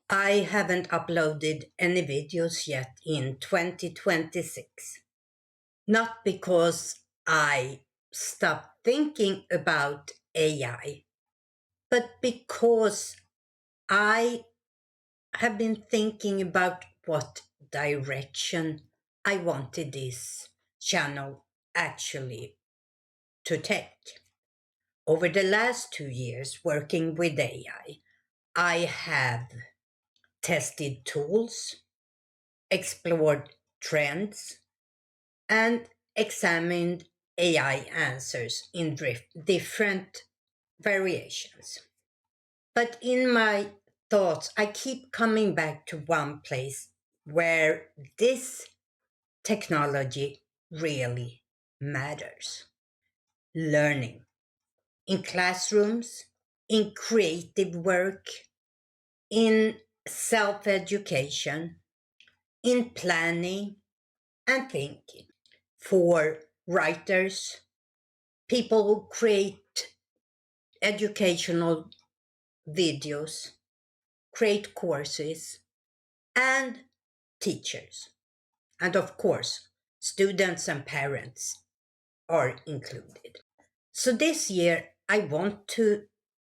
I haven't uploaded any videos yet in 2026. Not because I stopped thinking about AI, but because I have been thinking about what direction I wanted this channel actually to take. Over the last 2 years working with AI, I have tested tools, explored trends, and examined AI answers in different variations. But in my thoughts, I keep coming back to one place where this technology really matters: learning. In classrooms, in creative work, in self education, in planning and thinking. For writers, people who create educational videos, create courses, and teachers. And of course, students and parents are included. So this year, I want to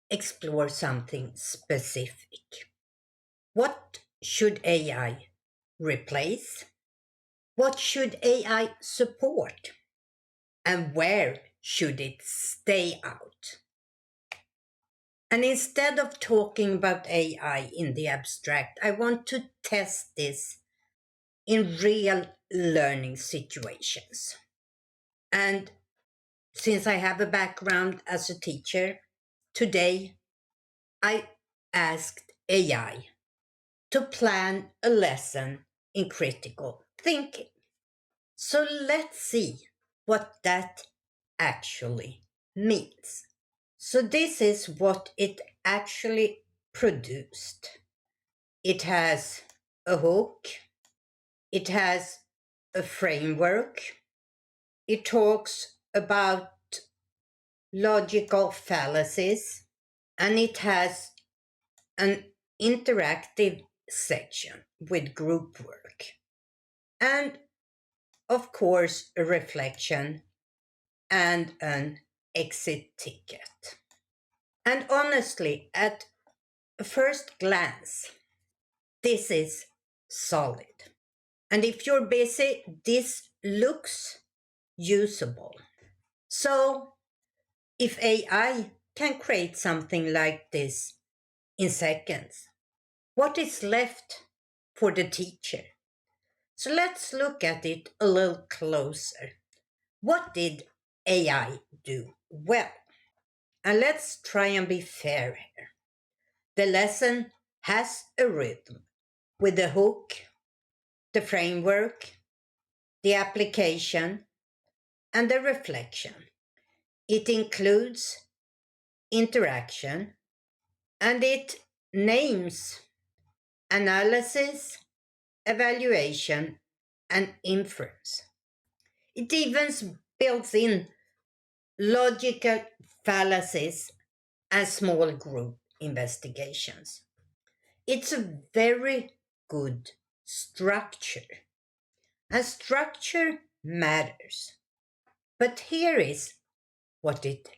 explore something specific. What should AI replace? What should AI support? And where should it stay out? And instead of talking about AI in the abstract, I want to test this in real learning situations. And since I have a background as a teacher, today I asked AI to plan a lesson in critical thinking. So let's see what that actually means. So this is what it actually produced. It has a hook, it has a framework, it talks about logical fallacies, and it has an interactive section with group work. And of course, a reflection and an exit ticket. And honestly, at first glance, this is solid. And if you're busy, this looks usable. So if AI can create something like this in seconds, what is left for the teacher? So let's look at it a little closer. What did AI do well? And let's try and be fair here. The lesson has a rhythm with the hook, the framework, the application, and the reflection. It includes interaction and it names analysis, evaluation, and inference. It even builds in logical fallacies and small group investigations. It's a very good structure. And structure matters. But here is what it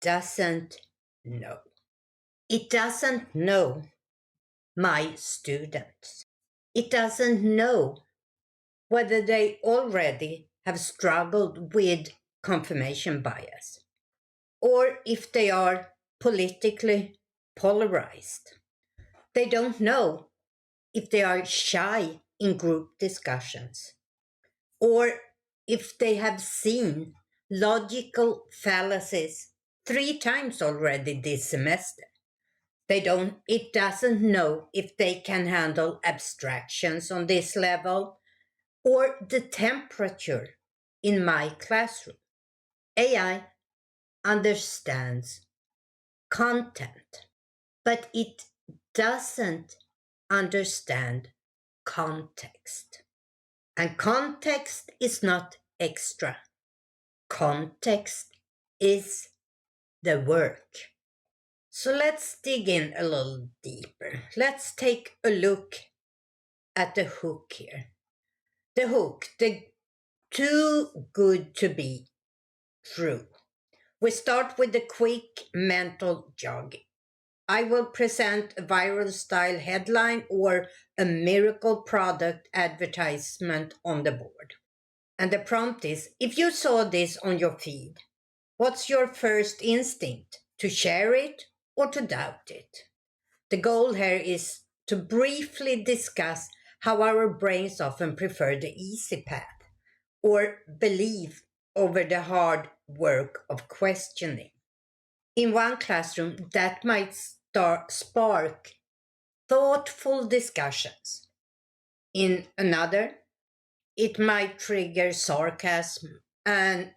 doesn't know. It doesn't know my students. It doesn't know whether they already have struggled with confirmation bias or if they are politically polarized. They don't know if they are shy in group discussions or if they have seen logical fallacies 3 times already this semester. It doesn't know if they can handle abstractions on this level or the temperature in my classroom. AI understands content, but it doesn't understand context. And context is not extra. Context is the work. So let's dig in a little deeper. Let's take a look at the hook here. The hook, the too good to be true. We start with the quick mental jog. I will present a viral style headline or a miracle product advertisement on the board. And the prompt is, if you saw this on your feed, what's your first instinct? To share it or to doubt it? The goal here is to briefly discuss how our brains often prefer the easy path or believe over the hard work of questioning. In one classroom, that might spark thoughtful discussions. In another, it might trigger sarcasm and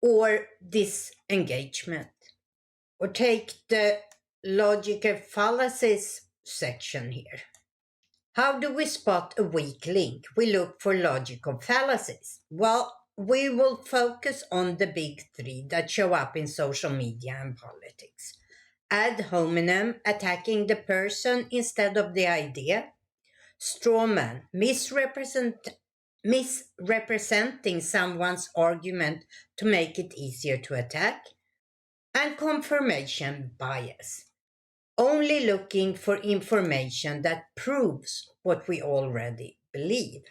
or disengagement. Or take the logical fallacies section here. How do we spot a weak link? We look for logical fallacies. Well, we will focus on the big three that show up in social media and politics. Ad hominem, attacking the person instead of the idea. Strawman, misrepresenting someone's argument to make it easier to attack. And confirmation bias, only looking for information that proves what we already believe.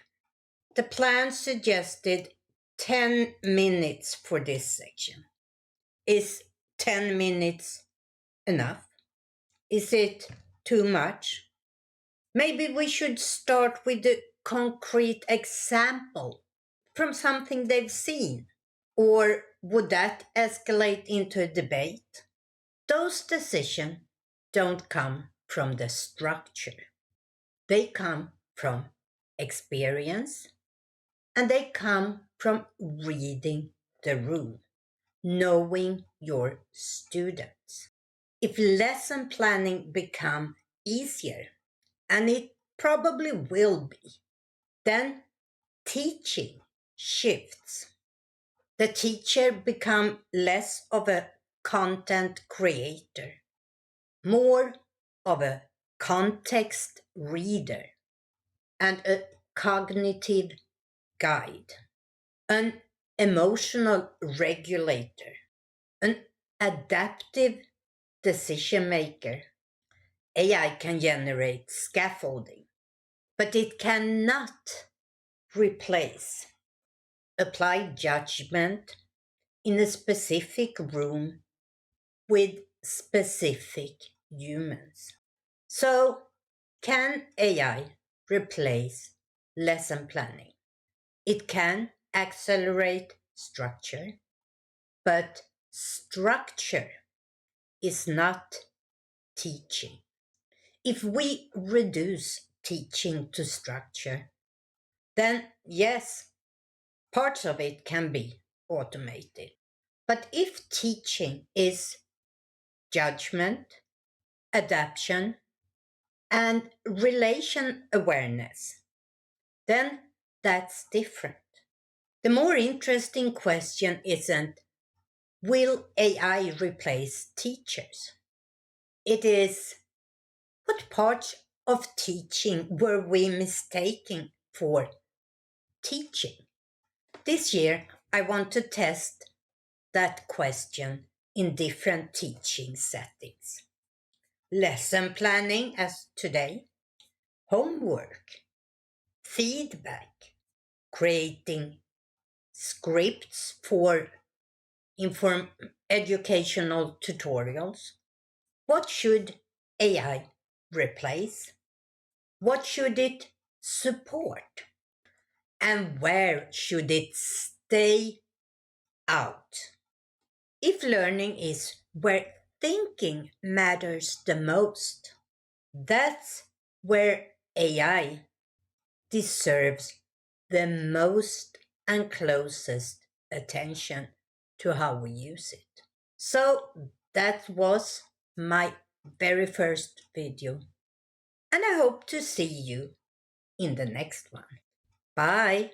The plan suggested 10 minutes for this section. Is 10 minutes enough? Is it too much? Maybe we should start with a concrete example from something they've seen. Or would that escalate into a debate? Those decisions don't come from the structure. They come from experience, and they come from reading the room, knowing your students. If lesson planning become easier, and it probably will be, then teaching shifts. The teacher become less of a content creator, more of a context reader and a cognitive guide, an emotional regulator, an adaptive decision maker. AI can generate scaffolding, but it cannot replace applied judgment in a specific room with specific humans. So, can AI replace lesson planning? It can accelerate structure, but structure is not teaching. If we reduce teaching to structure, then yes, parts of it can be automated. But if teaching is judgment, adaptation, and relation awareness, then that's different. The more interesting question isn't, will AI replace teachers? It is, what parts of teaching were we mistaking for teaching? This year, I want to test that question in different teaching settings. Lesson planning, as today, homework, feedback, creating scripts for educational tutorials. What should AI replace? What should it support? And where should it stay out? If learning is where thinking matters the most, that's where AI deserves the most and closest attention to how we use it. So that was my very first video, and I hope to see you in the next one. Bye!